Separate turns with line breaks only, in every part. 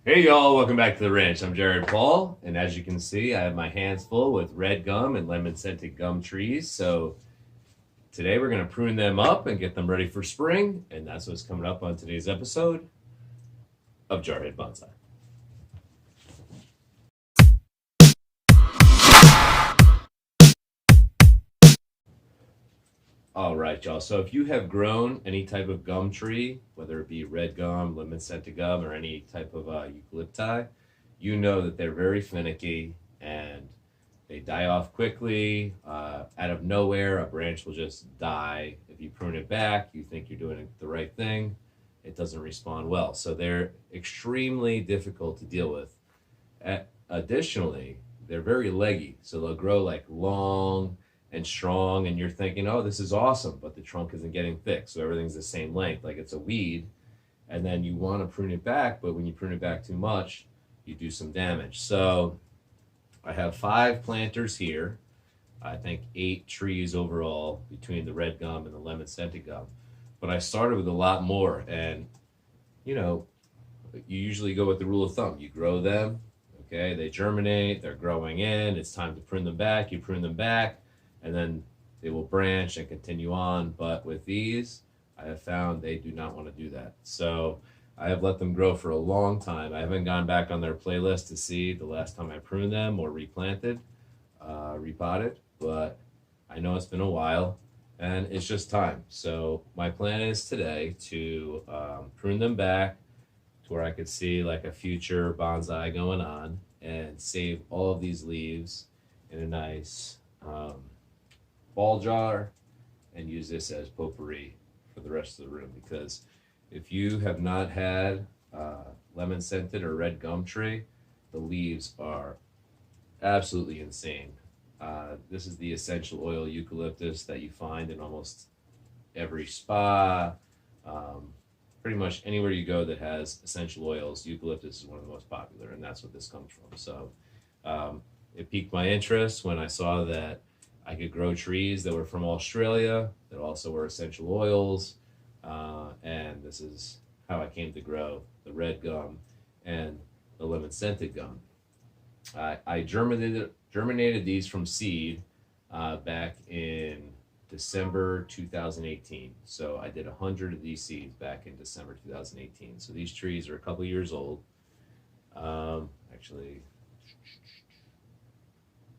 Hey y'all, welcome back to the ranch. I'm Jared Paul, and as you can see, I have my hands full with red gum and lemon scented gum trees. So today we're going to prune them up and get them ready for spring, and that's what's coming up on today's episode of Jarhead Bonsai. All right, y'all. So if you have grown any type of gum tree, whether it be red gum, lemon scented gum, or any type of eucalypti, you know that they're very finicky and they die off quickly. Out of nowhere, a branch will just die. If you prune it back, you think you're doing the right thing. It doesn't respond well. So they're extremely difficult to deal with. Additionally, they're very leggy. So they'll grow like long and strong, and you're thinking, oh, this is awesome, but the trunk isn't getting thick. So everything's the same length, like it's a weed. And then you want to prune it back, but when you prune it back too much, you do some damage. So I have 5 planters here. I think 8 trees overall between the red gum and the lemon scented gum. But I started with a lot more, and you know, you usually go with the rule of thumb. You grow them, okay, they germinate, they're growing in, it's time to prune them back, you prune them back, and then they will branch and continue on. But with these, I have found they do not want to do that. So I have let them grow for a long time. I haven't gone back on their playlist to see the last time I pruned them or replanted, repotted, but I know it's been a while and it's just time. So my plan is today to prune them back to where I could see like a future bonsai going on and save all of these leaves in a nice ball jar and use this as potpourri for the rest of the room. Because if you have not had lemon scented or red gum tree, the leaves are absolutely insane. This is the essential oil eucalyptus that you find in almost every spa. Pretty much anywhere you go that has essential oils, eucalyptus is one of the most popular, and that's what this comes from. So it piqued my interest when I saw that I could grow trees that were from Australia that also were essential oils. And this is how I came to grow the red gum and the lemon scented gum. I germinated these from seed back in December 2018. So I did 100 of these seeds back in December 2018. So these trees are a couple years old. Actually,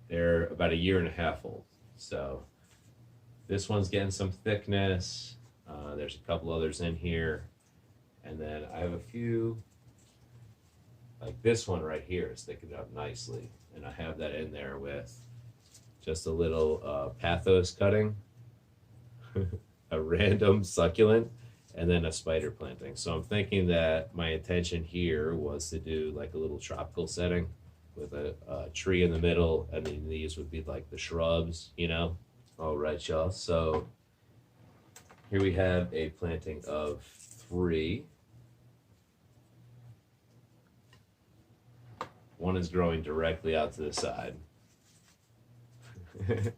they're about a year and a half old. So this one's getting some thickness. There's a couple others in here. And then I have a few, like this one right here is thickened up nicely. And I have that in there with just a little pathos cutting, a random succulent, and then a spider planting. So I'm thinking that my intention here was to do like a little tropical setting with a tree in the middle, and then these would be like the shrubs, you know? All right, y'all. So here we have a planting of 3. One is growing directly out to the side. That's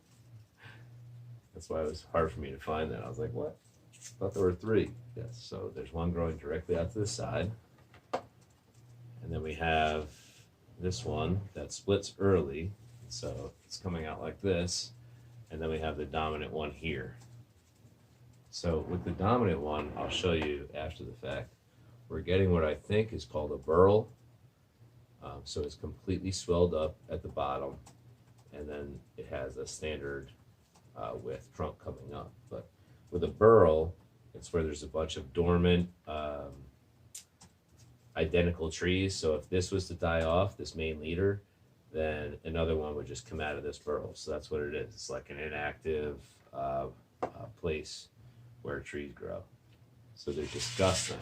why it was hard for me to find that. I was like, what? I thought there were 3. Yes, so there's one growing directly out to the side. And then we have this one that splits early. So it's coming out like this. And then we have the dominant one here. So with the dominant one, I'll show you after the fact, we're getting what I think is called a burl. So it's completely swelled up at the bottom, and then it has a standard width trunk coming up. But with a burl, it's where there's a bunch of dormant identical trees. So if this was to die off, this main leader, then another one would just come out of this burl. So that's what it is. It's like an inactive place where trees grow. So they're disgusting.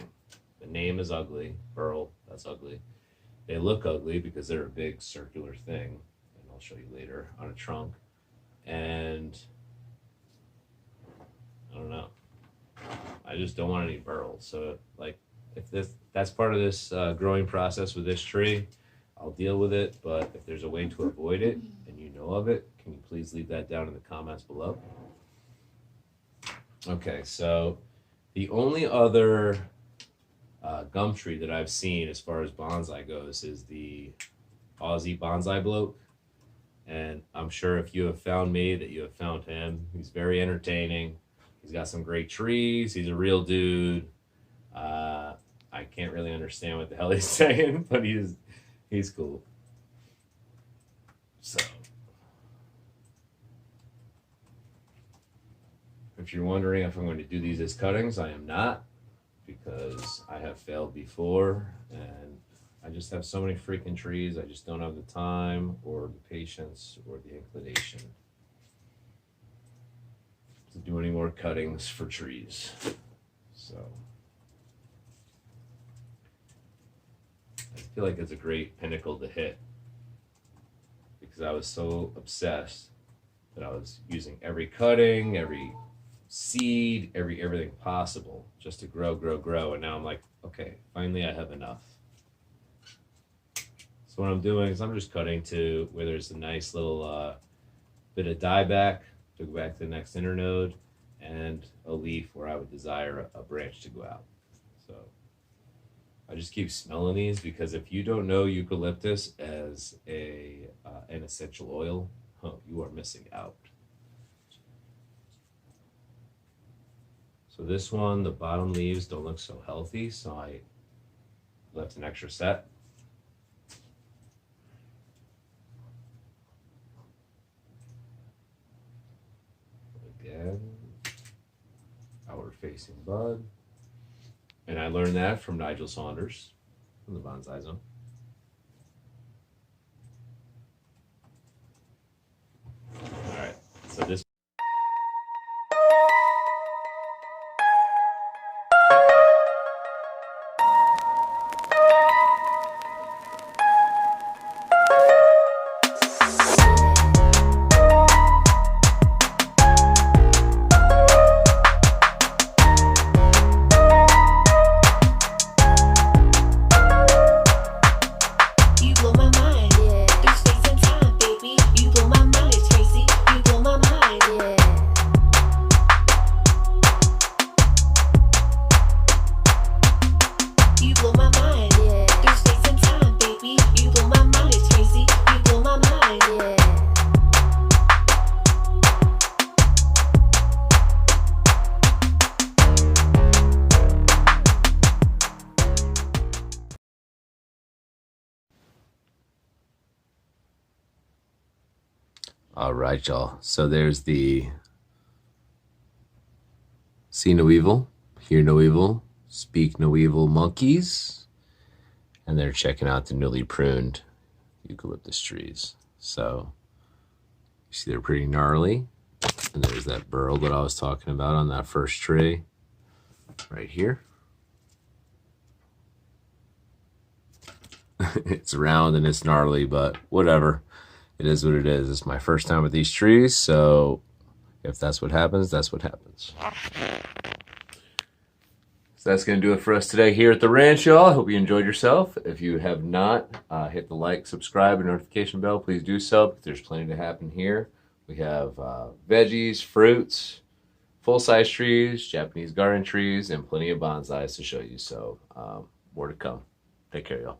The name is ugly. Burl, that's ugly. They look ugly because they're a big circular thing, and I'll show you later, on a trunk. And I don't know. I just don't want any burls. So like if that's part of this growing process with this tree, I'll deal with it. But if there's a way to avoid it and you know of it, can you please leave that down in the comments below? Okay, so the only other gum tree that I've seen as far as bonsai goes is the Aussie bonsai bloke. And I'm sure if you have found me, that you have found him. He's very entertaining. He's got some great trees. He's a real dude. I can't really understand what the hell he's saying, but he's cool. So, if you're wondering if I'm going to do these as cuttings, I am not, because I have failed before, and I just have so many freaking trees. I just don't have the time or the patience or the inclination to do any more cuttings for trees. So I feel like it's a great pinnacle to hit, because I was so obsessed that I was using every cutting, every seed, everything possible just to grow. And now I'm like, okay, finally I have enough. So what I'm doing is I'm just cutting to where there's a nice little bit of dieback to go back to the next internode, and a leaf where I would desire a branch to go out. So I just keep smelling these, because if you don't know eucalyptus as an essential oil, you are missing out. So this one, the bottom leaves don't look so healthy, so I left an extra set. Again, outward facing bud. And I learned that from Nigel Saunders from the Bonsai Zone. All right, so this. All right, y'all. So there's the see no evil, hear no evil, speak no evil monkeys, and they're checking out the newly pruned eucalyptus trees. So you see they're pretty gnarly, and there's that burl that I was talking about on that first tree right here. It's round and it's gnarly, but whatever. It is what it is. It's my first time with these trees, so if that's what happens, that's what happens. So that's going to do it for us today here at the ranch, y'all. I hope you enjoyed yourself. If you have not, hit the like, subscribe, and notification bell. Please do so, because there's plenty to happen here. We have veggies, fruits, full-size trees, Japanese garden trees, and plenty of bonsais to show you. So more to come. Take care, y'all.